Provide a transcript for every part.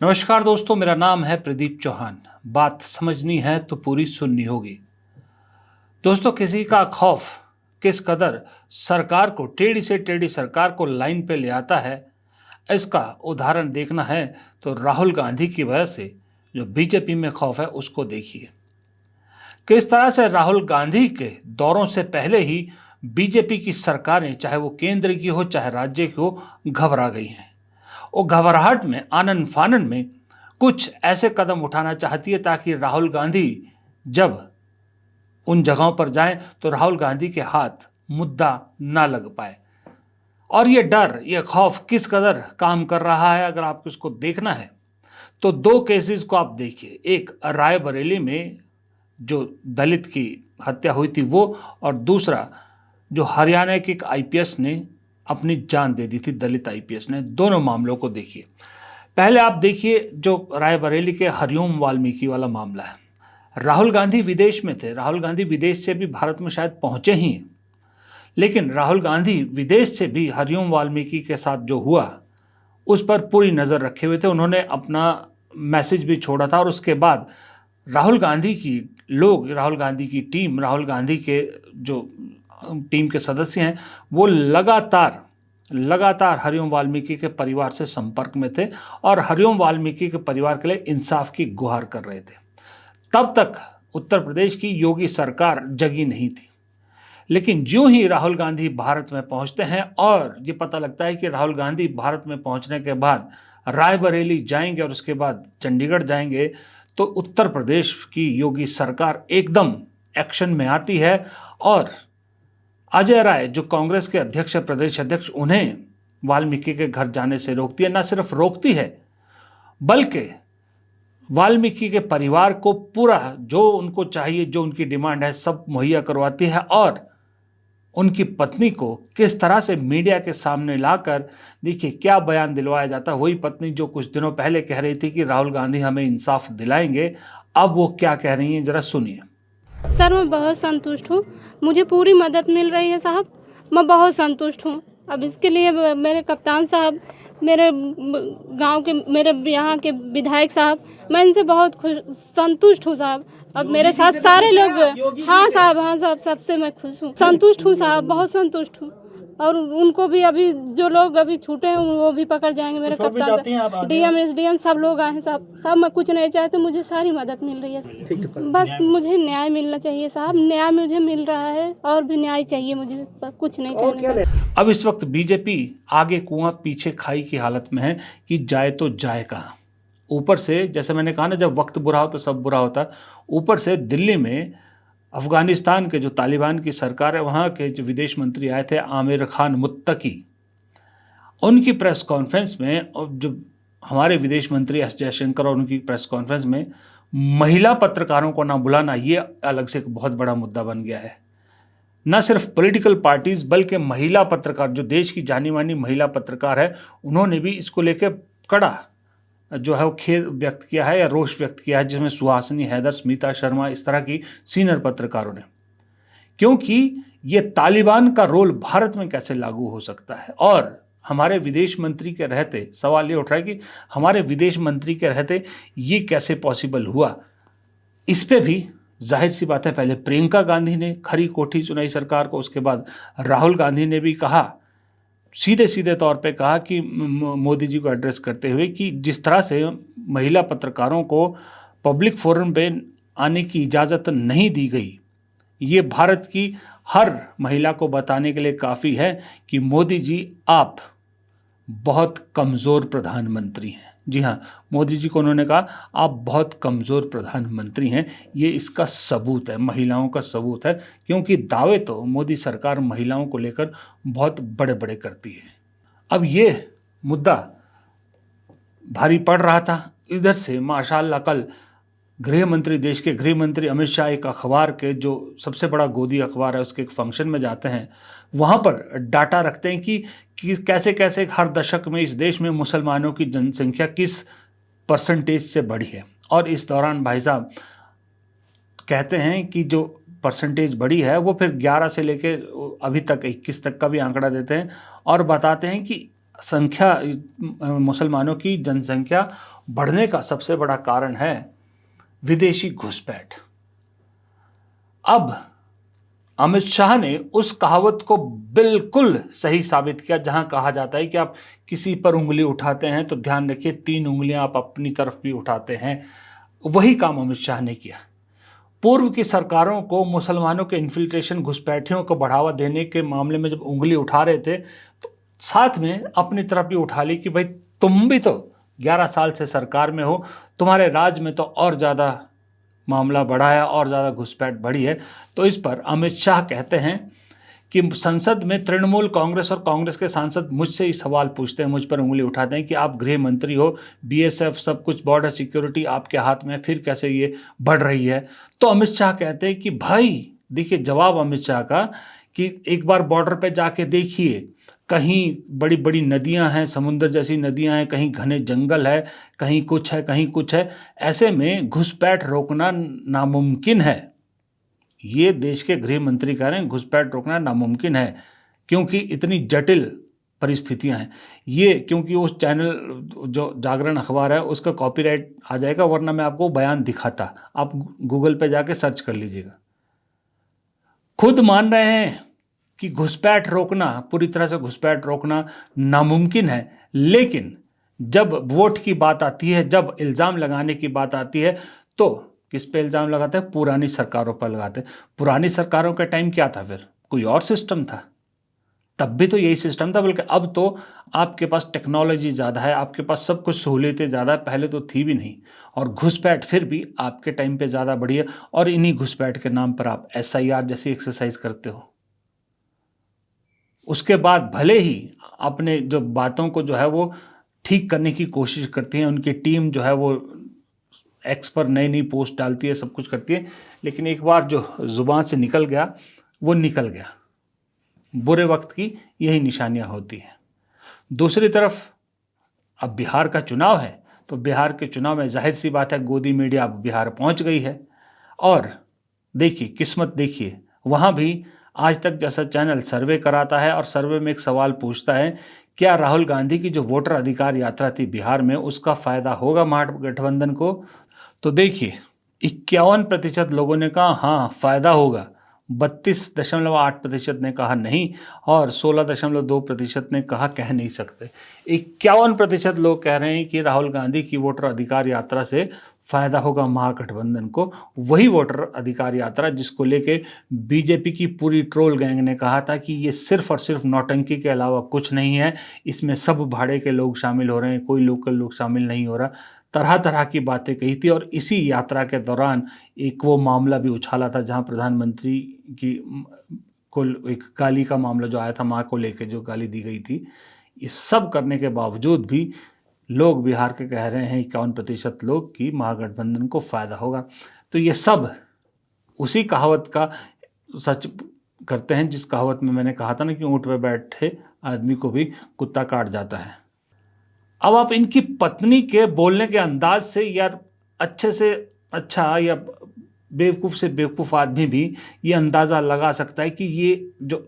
नमस्कार दोस्तों, मेरा नाम है प्रदीप चौहान। बात समझनी है तो पूरी सुननी होगी। दोस्तों, किसी का खौफ किस कदर सरकार को, टेढ़ी से टेढ़ी सरकार को लाइन पे ले आता है, इसका उदाहरण देखना है तो राहुल गांधी की वजह से जो बीजेपी में खौफ है उसको देखिए। किस तरह से राहुल गांधी के दौरों से पहले ही बीजेपी की सरकारें, चाहे वो केंद्र की हो चाहे राज्य की हो, घबरा गई हैं। वो घबराहट में, आनन फानन में कुछ ऐसे कदम उठाना चाहती है ताकि राहुल गांधी जब उन जगहों पर जाएं तो राहुल गांधी के हाथ मुद्दा ना लग पाए। और ये डर, ये खौफ किस कदर काम कर रहा है, अगर आपको इसको देखना है तो दो केसेस को आप देखिए। एक रायबरेली में जो दलित की हत्या हुई थी वो, और दूसरा जो हरियाणा के एक आईपीएस ने अपनी जान दे दी थी, दलित आईपीएस ने। दोनों मामलों को देखिए। पहले आप देखिए जो रायबरेली के हरिओम वाल्मीकि वाला मामला है। राहुल गांधी विदेश में थे, राहुल गांधी विदेश से भी भारत में शायद पहुंचे ही हैं, लेकिन राहुल गांधी विदेश से भी हरिओम वाल्मीकि के साथ जो हुआ उस पर पूरी नज़र रखे हुए थे। उन्होंने अपना मैसेज भी छोड़ा था और उसके बाद राहुल गांधी की लोग, राहुल गांधी की टीम, राहुल गांधी के जो टीम के सदस्य हैं वो लगातार हरिओम वाल्मीकि के परिवार से संपर्क में थे और हरिओम वाल्मीकि के परिवार के लिए इंसाफ की गुहार कर रहे थे। तब तक उत्तर प्रदेश की योगी सरकार जगी नहीं थी। लेकिन ज्यों ही राहुल गांधी भारत में पहुंचते हैं और ये पता लगता है कि राहुल गांधी भारत में पहुंचने के बाद रायबरेली जाएंगे और उसके बाद चंडीगढ़ जाएंगे, तो उत्तर प्रदेश की योगी सरकार एकदम एक्शन में आती है और अजय राय, जो कांग्रेस के अध्यक्ष, प्रदेश अध्यक्ष, उन्हें वाल्मीकि के घर जाने से रोकती है। न सिर्फ रोकती है बल्कि वाल्मीकि के परिवार को पूरा जो उनको चाहिए, जो उनकी डिमांड है, सब मुहैया करवाती है और उनकी पत्नी को किस तरह से मीडिया के सामने लाकर देखिए क्या बयान दिलवाया जाता है। वही पत्नी जो कुछ दिनों पहले कह रही थी कि राहुल गांधी हमें इंसाफ दिलाएंगे, अब वो क्या कह रही हैं, जरा सुनिए। सर, मैं बहुत संतुष्ट हूँ। मुझे पूरी मदद मिल रही है साहब, मैं बहुत संतुष्ट हूँ। अब इसके लिए मेरे कप्तान साहब, मेरे गांव के, मेरे यहाँ के विधायक साहब, मैं इनसे बहुत संतुष्ट हूँ साहब। अब मेरे साथ सारे लोग, हाँ साहब, सबसे मैं खुश हूँ, संतुष्ट हूँ साहब, बहुत संतुष्ट हूँ। और उनको भी अभी जो लोग अभी छूटे हैं वो भी पकड़ जाएंगे। मेरे कप्तान, डीएम, एसडीएम सब लोग आए हैं साहब। मैं कुछ नहीं चाहती, मुझे सारी मदद मिल रही है। बस मुझे न्याय मिलना चाहिए साहब। न्याय मुझे मिल रहा है और भी न्याय चाहिए मुझे, कुछ नहीं कहना। अब इस वक्त बीजेपी आगे कुआं पीछे खाई की हालत में है कि जाए तो जाए कहाँ। ऊपर से, जैसे मैंने कहा ना, जब वक्त बुरा हो तो सब बुरा होता है। ऊपर से दिल्ली में अफगानिस्तान के जो तालिबान की सरकार है, वहाँ के जो विदेश मंत्री आए थे, आमिर खान मुत्तकी, उनकी प्रेस कॉन्फ्रेंस में, और जो हमारे विदेश मंत्री एस जयशंकर, और उनकी प्रेस कॉन्फ्रेंस में महिला पत्रकारों को ना बुलाना, ये अलग से एक बहुत बड़ा मुद्दा बन गया है। न सिर्फ पॉलिटिकल पार्टीज बल्कि महिला पत्रकार, जो देश की जानी मानी महिला पत्रकार है, उन्होंने भी इसको लेकर कड़ा जो है वो खेद व्यक्त किया है या रोष व्यक्त किया है, जिसमें सुहासिनी हैदर, स्मिता शर्मा, इस तरह की सीनियर पत्रकारों ने। क्योंकि ये तालिबान का रोल भारत में कैसे लागू हो सकता है, और हमारे विदेश मंत्री के रहते, सवाल ये उठ रहा है कि हमारे विदेश मंत्री के रहते ये कैसे पॉसिबल हुआ। इस पे भी जाहिर सी बात है, पहले प्रियंका गांधी ने खरी कोठी चुनाई सरकार को, उसके बाद राहुल गांधी ने भी कहा, सीधे सीधे तौर पे कहा कि मोदी जी को एड्रेस करते हुए, कि जिस तरह से महिला पत्रकारों को पब्लिक फोरम पे आने की इजाज़त नहीं दी गई, ये भारत की हर महिला को बताने के लिए काफ़ी है कि मोदी जी आप बहुत कमज़ोर प्रधानमंत्री हैं। जी हाँ, मोदी जी को उन्होंने कहा आप बहुत कमज़ोर प्रधानमंत्री हैं। ये इसका सबूत है, महिलाओं का सबूत है, क्योंकि दावे तो मोदी सरकार महिलाओं को लेकर बहुत बड़े बड़े करती है। अब ये मुद्दा भारी पड़ रहा था। इधर से माशाअल्लाह कल गृह मंत्री, देश के गृह मंत्री अमित शाह एक अखबार के, जो सबसे बड़ा गोदी अखबार है, उसके एक फंक्शन में जाते हैं। वहाँ पर डाटा रखते हैं कि कैसे कैसे हर दशक में इस देश में मुसलमानों की जनसंख्या किस परसेंटेज से बढ़ी है। और इस दौरान भाई साहब कहते हैं कि जो परसेंटेज बढ़ी है वो फिर 11 से लेके अभी तक 21 तक का भी आंकड़ा देते हैं और बताते हैं कि संख्या, मुसलमानों की जनसंख्या बढ़ने का सबसे बड़ा कारण है विदेशी घुसपैठ। अब अमित शाह ने उस कहावत को बिल्कुल सही साबित किया जहां कहा जाता है कि आप किसी पर उंगली उठाते हैं तो ध्यान रखिए 3 उंगलियां आप अपनी तरफ भी उठाते हैं। वही काम अमित शाह ने किया। पूर्व की सरकारों को मुसलमानों के इन्फिल्ट्रेशन, घुसपैठियों को बढ़ावा देने के मामले में जब उंगली उठा रहे थे तो साथ में अपनी तरफ भी उठा ली कि भाई तुम भी तो 11 साल से सरकार में हो, तुम्हारे राज में तो और ज़्यादा मामला बढ़ा है और ज़्यादा घुसपैठ बढ़ी है। तो इस पर अमित शाह कहते हैं कि संसद में तृणमूल कांग्रेस और कांग्रेस के सांसद मुझसे ही सवाल पूछते हैं, मुझ पर उंगली उठाते हैं कि आप गृह मंत्री हो, बीएसएफ सब कुछ, बॉर्डर सिक्योरिटी आपके हाथ में, फिर कैसे ये बढ़ रही है। तो अमित शाह कहते हैं कि भाई देखिए, जवाब अमित शाह का कि एक बार बॉर्डर पे जाके देखिए, कहीं बड़ी बड़ी नदियां हैं, समुद्र जैसी नदियां हैं, कहीं घने जंगल है, कहीं कुछ है, कहीं कुछ है। ऐसे में घुसपैठ रोकना नामुमकिन है। ये देश के गृह मंत्री कह रहे हैं घुसपैठ रोकना नामुमकिन है, क्योंकि इतनी जटिल परिस्थितियां हैं। ये क्योंकि उस चैनल जो जागरण अखबार है उसका कॉपीराइट आ जाएगा, वरना मैं आपको बयान दिखाता। आप गूगल पे जाके सर्च कर लीजिएगा। खुद मान रहे हैं कि घुसपैठ रोकना, पूरी तरह से घुसपैठ रोकना नामुमकिन है, लेकिन जब वोट की बात आती है, जब इल्ज़ाम लगाने की बात आती है, तो किस पे इल्ज़ाम लगाते हैं? पुरानी सरकारों पर लगाते हैं। पुरानी सरकारों का टाइम क्या था? फिर कोई और सिस्टम था, तब भी तो यही सिस्टम था। बल्कि अब तो आपके पास टेक्नोलॉजी ज़्यादा है, आपके पास सब कुछ सहूलियतें ज़्यादा है, पहले तो थी भी नहीं। और घुसपैठ फिर भी आपके टाइम पे ज़्यादा बढ़ी है, और इन्हीं घुसपैठ के नाम पर आप SIR जैसी एक्सरसाइज करते हो। उसके बाद भले ही अपने जो बातों को जो है वो ठीक करने की कोशिश करती हैं, उनकी टीम जो है वो एक्स पर नई नई पोस्ट डालती है, सब कुछ करती है, लेकिन एक बार जो ज़ुबान से निकल गया वो निकल गया। बुरे वक्त की यही निशानियां होती हैं। दूसरी तरफ अब बिहार का चुनाव है, तो बिहार के चुनाव में जाहिर सी बात है गोदी मीडिया अब बिहार पहुंच गई है। और देखिए किस्मत, देखिए वहाँ भी आज तक जैसा चैनल सर्वे कराता है और सर्वे में एक सवाल पूछता है, क्या राहुल गांधी की जो वोटर अधिकार यात्रा थी बिहार में, उसका फ़ायदा होगा महागठबंधन को? तो देखिए 51% लोगों ने कहा हाँ फ़ायदा होगा, 32.8% ने कहा नहीं, और 16.2% ने कहा कह नहीं सकते। 51% लोग कह रहे हैं कि राहुल गांधी की वोटर अधिकार यात्रा से फ़ायदा होगा महागठबंधन को। वही वोटर अधिकार यात्रा जिसको लेके बीजेपी की पूरी ट्रोल गैंग ने कहा था कि ये सिर्फ और सिर्फ नौटंकी के अलावा कुछ नहीं है, इसमें सब भाड़े के लोग शामिल हो रहे हैं, कोई लोकल लोग शामिल नहीं हो रहा। तरह तरह की बातें कही थी। और इसी यात्रा के दौरान एक वो मामला भी उछाला था जहां प्रधानमंत्री की को एक गाली का मामला जो आया था, माँ को लेकर जो गाली दी गई थी। ये सब करने के बावजूद भी लोग बिहार के कह रहे हैं 51% लोग कि महागठबंधन को फ़ायदा होगा। तो ये सब उसी कहावत का सच करते हैं जिस कहावत में मैंने कहा था ना कि ऊँट पर बैठे आदमी को भी कुत्ता काट जाता है। अब आप इनकी पत्नी के बोलने के अंदाज से यार अच्छे से अच्छा या बेवकूफ़ से बेवकूफ़ आदमी भी ये अंदाज़ा लगा सकता है कि ये जो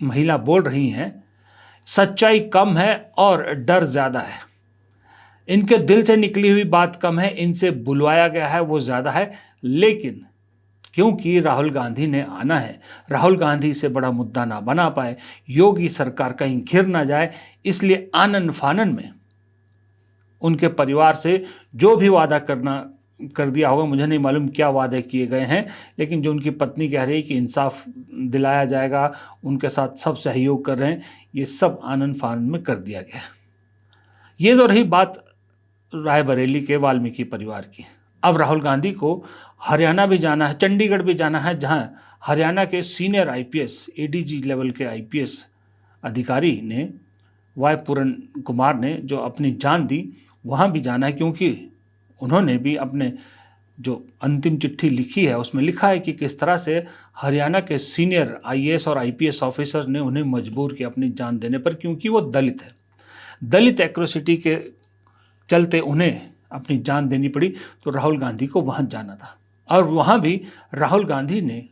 महिला बोल रही हैं सच्चाई कम है और डर ज़्यादा है। इनके दिल से निकली हुई बात कम है, इनसे बुलवाया गया है वो ज़्यादा है। लेकिन क्योंकि राहुल गांधी ने आना है, राहुल गांधी से बड़ा मुद्दा ना बना पाए, योगी सरकार कहीं घिर ना जाए, इसलिए आनन फानन में उनके परिवार से जो भी वादा कर दिया होगा, मुझे नहीं मालूम क्या वादे किए गए हैं, लेकिन जो उनकी पत्नी कह रही है कि इंसाफ दिलाया जाएगा, उनके साथ सब सहयोग कर रहे हैं, ये सब आनन फानन में कर दिया गया। ये तो रही बात रायबरेली के वाल्मीकि परिवार की। अब राहुल गांधी को हरियाणा भी जाना है, चंडीगढ़ भी जाना है, जहां हरियाणा के सीनियर IPS ADG लेवल के IPS अधिकारी ने, वाई पूरन कुमार ने जो अपनी जान दी, वहाँ भी जाना है, क्योंकि उन्होंने भी अपने जो अंतिम चिट्ठी लिखी है उसमें लिखा है कि किस तरह से हरियाणा के सीनियर IAS और IPS ऑफिसर ने उन्हें मजबूर किया अपनी जान देने पर, क्योंकि वो दलित है। दलित एट्रोसिटी के चलते उन्हें अपनी जान देनी पड़ी। तो राहुल गांधी को वहाँ जाना था, और वहाँ भी राहुल गांधी ने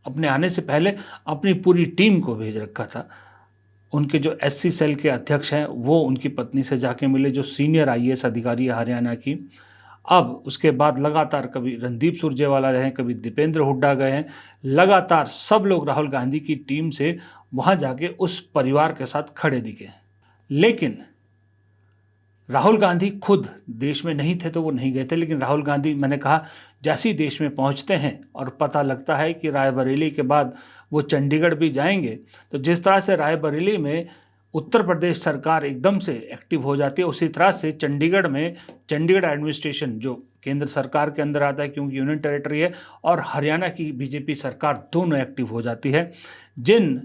अपने आने से पहले अपनी पूरी टीम को भेज रखा था। उनके जो एससी सेल के अध्यक्ष हैं वो उनकी पत्नी से जाके मिले, जो सीनियर आईएएस अधिकारी है हरियाणा की। अब उसके बाद लगातार कभी रणदीप सुरजेवाला रहे, कभी दीपेंद्र हुड्डा गए हैं, लगातार सब लोग राहुल गांधी की टीम से वहाँ जाके उस परिवार के साथ खड़े दिखे। लेकिन राहुल गांधी खुद देश में नहीं थे तो वो नहीं गए थे, लेकिन राहुल गांधी, मैंने कहा, जैसे ही देश में पहुंचते हैं और पता लगता है कि रायबरेली के बाद वो चंडीगढ़ भी जाएंगे, तो जिस तरह से रायबरेली में उत्तर प्रदेश सरकार एकदम से एक्टिव हो जाती है, उसी तरह से चंडीगढ़ में चंडीगढ़ एडमिनिस्ट्रेशन, जो केंद्र सरकार के अंदर आता है क्योंकि यूनियन टेरिटरी है, और हरियाणा की बीजेपी सरकार दोनों एक्टिव हो जाती है। जिन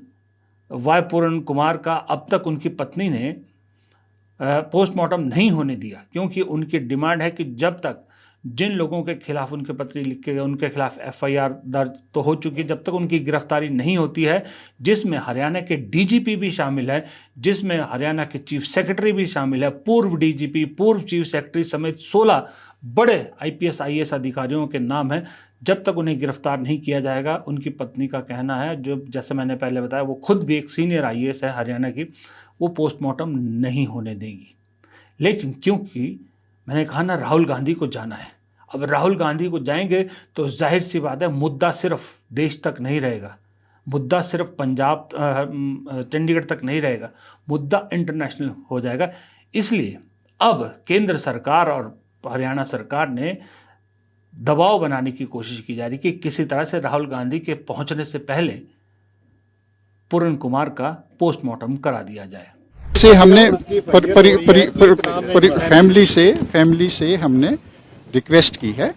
वाई पूर्ण कुमार का अब तक उनकी पत्नी ने पोस्टमार्टम नहीं होने दिया, क्योंकि उनकी डिमांड है कि जब तक जिन लोगों के खिलाफ उनके पत्र लिख के उनके खिलाफ एफआईआर दर्ज तो हो चुकी है, जब तक उनकी गिरफ्तारी नहीं होती है, जिसमें हरियाणा के डीजीपी भी शामिल है, जिसमें हरियाणा के चीफ सेक्रेटरी भी शामिल है, पूर्व डीजीपी, पूर्व चीफ सेक्रेटरी समेत 16 बड़े आईपीएस आईएएस अधिकारियों के नाम हैं, जब तक उन्हें गिरफ्तार नहीं किया जाएगा, उनकी पत्नी का कहना है, जो जैसे मैंने पहले बताया वो खुद भी एक सीनियर आईएएस है हरियाणा की, वो पोस्टमार्टम नहीं होने देंगी। लेकिन क्योंकि मैंने कहा ना, राहुल गांधी को जाना है, अब राहुल गांधी को जाएंगे तो जाहिर सी बात है मुद्दा सिर्फ देश तक नहीं रहेगा, मुद्दा सिर्फ पंजाब चंडीगढ़ तक नहीं रहेगा, मुद्दा इंटरनेशनल हो जाएगा। इसलिए अब केंद्र सरकार और हरियाणा सरकार ने दबाव बनाने की कोशिश की जा रही कि किसी तरह से राहुल गांधी के पहुंचने से पहले पूर्ण कुमार का पोस्टमार्टम करा दिया जाए। से हमने फैमिली से हमने रिक्वेस्ट की है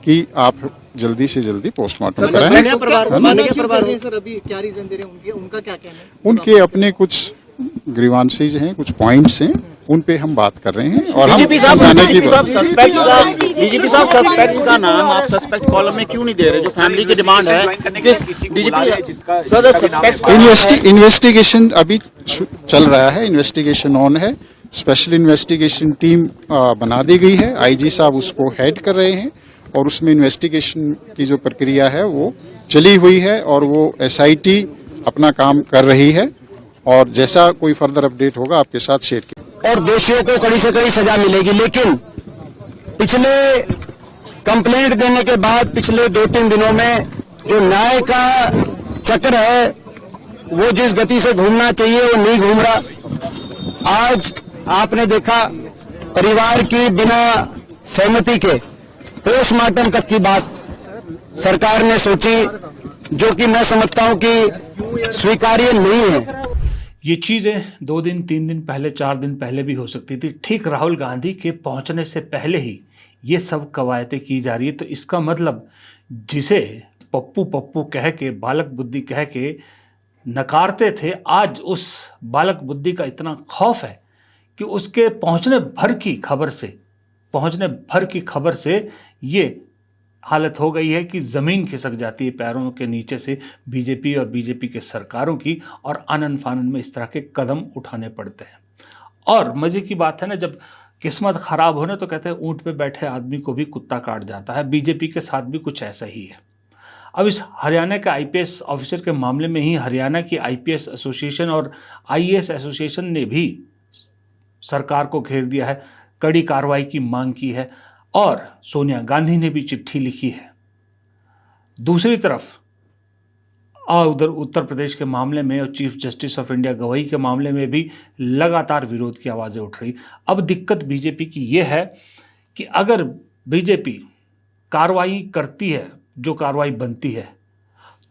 कि आप जल्दी से जल्दी पोस्टमार्टम कराएं। सर अभी क्या रीजन दे रहे हैं उनका क्या कहना है? उनके अपने कुछ ग्रीवांसेज हैं, कुछ पॉइंट्स हैं, उन पे हम बात कर रहे हैं। और हम डीजीपी साहब सस्पेक्ट्स का नाम आप सस्पेक्ट कॉलम में क्यों नहीं दे रहे? जो फैमिली की डिमांड है, इन्वेस्टिगेशन अभी चल रहा है, इन्वेस्टिगेशन ऑन है, स्पेशल इन्वेस्टिगेशन टीम बना दी गई है, आईजी साहब उसको हेड कर रहे हैं, और उसमें इन्वेस्टिगेशन की जो प्रक्रिया है वो चली हुई है, और वो एसआईटी अपना काम कर रही है, और जैसा कोई फर्दर अपडेट होगा आपके साथ शेयर किया। और दोषियों को कड़ी से कड़ी सजा मिलेगी। लेकिन पिछले कंप्लेंट देने के बाद पिछले 2-3 दिनों में जो न्याय का चक्र है वो जिस गति से घूमना चाहिए वो नहीं घूम रहा। आज आपने देखा परिवार की बिना सहमति के पोस्टमार्टम तक की बात सरकार ने सोची, जो कि मैं समझता हूं कि स्वीकार्य नहीं है। ये चीज़ें 2 दिन, 3 दिन पहले, 4 दिन पहले भी हो सकती थी। ठीक राहुल गांधी के पहुंचने से पहले ही ये सब कवायतें की जा रही है। तो इसका मतलब जिसे पप्पू पप्पू कह के, बालक बुद्धि कह के नकारते थे, आज उस बालक बुद्धि का इतना खौफ है कि उसके पहुंचने भर की खबर से ये हालत हो गई है कि ज़मीन खिसक जाती है पैरों के नीचे से बीजेपी और बीजेपी के सरकारों की, और आनन फानन में इस तरह के कदम उठाने पड़ते हैं। और मज़े की बात है ना, जब किस्मत ख़राब हो ना तो कहते हैं ऊँट पे बैठे आदमी को भी कुत्ता काट जाता है। बीजेपी के साथ भी कुछ ऐसा ही है। अब इस हरियाणा के आईपीएस ऑफिसर के मामले में ही हरियाणा की आईपीएस एसोसिएशन और आईएएस एसोसिएशन ने भी सरकार को घेर दिया है, कड़ी कार्रवाई की मांग की है, और सोनिया गांधी ने भी चिट्ठी लिखी है। दूसरी तरफ उधर उत्तर प्रदेश के मामले में और chief justice of India Gavai के मामले में भी लगातार विरोध की आवाज़ें उठ रही। अब दिक्कत बीजेपी की ये है कि अगर बीजेपी कार्रवाई करती है, जो कार्रवाई बनती है,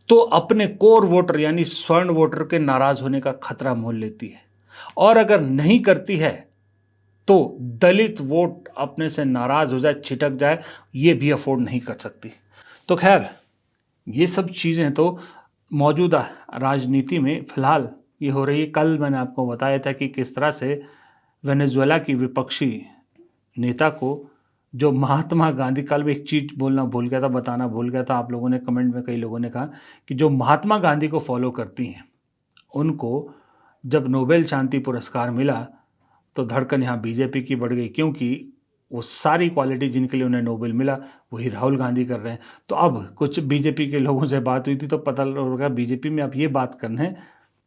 तो अपने कोर वोटर यानी स्वर्ण वोटर के नाराज़ होने का खतरा मोल लेती है, और अगर नहीं करती है तो दलित वोट अपने से नाराज़ हो जाए, छिटक जाए, ये भी अफोर्ड नहीं कर सकती। तो खैर, ये सब चीज़ें तो मौजूदा राजनीति में फ़िलहाल ये हो रही है। कल मैंने आपको बताया था कि किस तरह से वेनेजुएला की विपक्षी नेता को, जो महात्मा गांधी, कल भी एक चीज़ बोलना भूल गया था, बताना भूल गया था, आप लोगों ने कमेंट में कई लोगों ने कहा कि जो महात्मा गांधी को फॉलो करती हैं, उनको जब नोबेल शांति पुरस्कार मिला तो धड़कन यहाँ बीजेपी की बढ़ गई, क्योंकि वो सारी क्वालिटी जिनके लिए उन्हें नोबेल मिला वही राहुल गांधी कर रहे हैं। तो अब कुछ बीजेपी के लोगों से बात हुई थी तो पता लगा बीजेपी में अब ये बात करना है,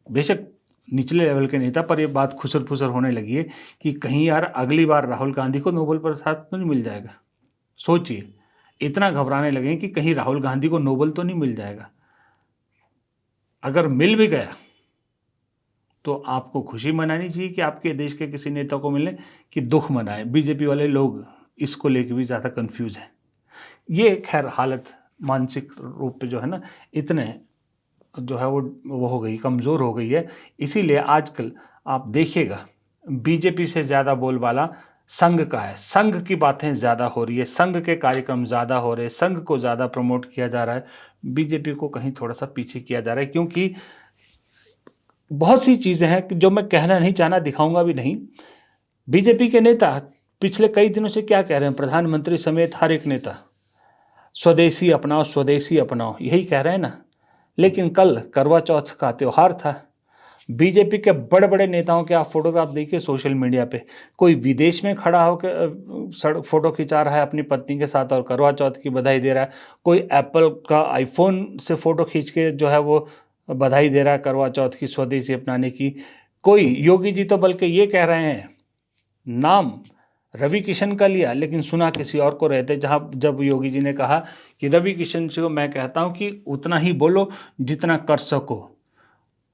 बेशक निचले लेवल के नेता, पर ये बात खुसर फुसर होने लगी है कि कहीं यार अगली बार राहुल गांधी को नोबेल प्रसाद तो नहीं मिल जाएगा। सोचिए, इतना घबराने लगे हैं कि कहीं राहुल गांधी को नोबेल तो नहीं मिल जाएगा। अगर मिल भी गया तो आपको खुशी मनानी चाहिए कि आपके देश के किसी नेता को मिले, कि दुख मनाए। बीजेपी वाले लोग इसको लेकर भी ज़्यादा कंफ्यूज हैं। ये खैर हालत मानसिक रूप पे जो है ना, इतने जो है वो हो गई, कमज़ोर हो गई है। इसीलिए आजकल आप देखिएगा बीजेपी से ज़्यादा बोलबाला संघ का है। संघ की बातें ज़्यादा हो रही है, संघ के कार्यक्रम ज़्यादा हो रहे हैं, संघ को ज़्यादा प्रमोट किया जा रहा है। बीजेपी को कहीं थोड़ा सा पीछे किया जा रहा है, क्योंकि बहुत सी चीज़ें हैं जो मैं कहना नहीं चाहना, दिखाऊंगा भी नहीं। बीजेपी के नेता पिछले कई दिनों से क्या कह रहे हैं, प्रधानमंत्री समेत हर एक नेता स्वदेशी अपनाओ, स्वदेशी अपनाओ, यही कह रहे हैं ना। लेकिन कल करवा चौथ का त्यौहार था। बीजेपी के बड़े बड़े नेताओं के आप फोटोग्राफ देखिए सोशल मीडिया पे, कोई विदेश में खड़ा होकर फोटो खिंचा रहा है अपनी पत्नी के साथ और करवा चौथ की बधाई दे रहा है। कोई एप्पल का आईफोन से फ़ोटो खींच के जो है वो बधाई दे रहा है करवा चौथ की, स्वदेशी अपनाने की। कोई योगी जी तो बल्कि ये कह रहे हैं, नाम रवि किशन का लिया लेकिन सुना किसी और को रहते, जब योगी जी ने कहा कि रवि किशन से मैं कहता हूँ कि उतना ही बोलो जितना कर सको,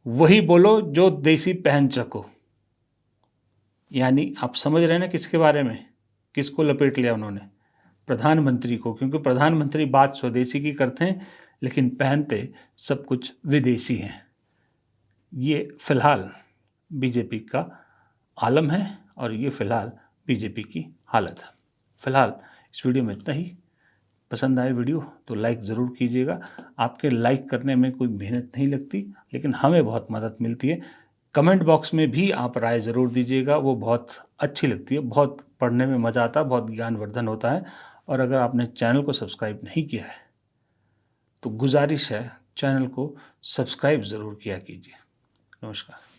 वही बोलो जो देसी पहन सको। यानी आप समझ रहे हैं ना किसके बारे में, किसको लपेट लिया उन्होंने, प्रधानमंत्री को। क्योंकि प्रधानमंत्री बात स्वदेशी की करते हैं लेकिन पहनते सब कुछ विदेशी हैं। ये फिलहाल बीजेपी का आलम है और ये फिलहाल बीजेपी की हालत है। फिलहाल इस वीडियो में इतना ही। पसंद आए वीडियो तो लाइक ज़रूर कीजिएगा। आपके लाइक करने में कोई मेहनत नहीं लगती, लेकिन हमें बहुत मदद मिलती है। कमेंट बॉक्स में भी आप राय ज़रूर दीजिएगा, वो बहुत अच्छी लगती है, बहुत पढ़ने में मज़ा आता है, बहुत ज्ञानवर्धन होता है। और अगर आपने चैनल को सब्सक्राइब नहीं किया है तो गुजारिश है चैनल को सब्सक्राइब ज़रूर किया कीजिए। नमस्कार।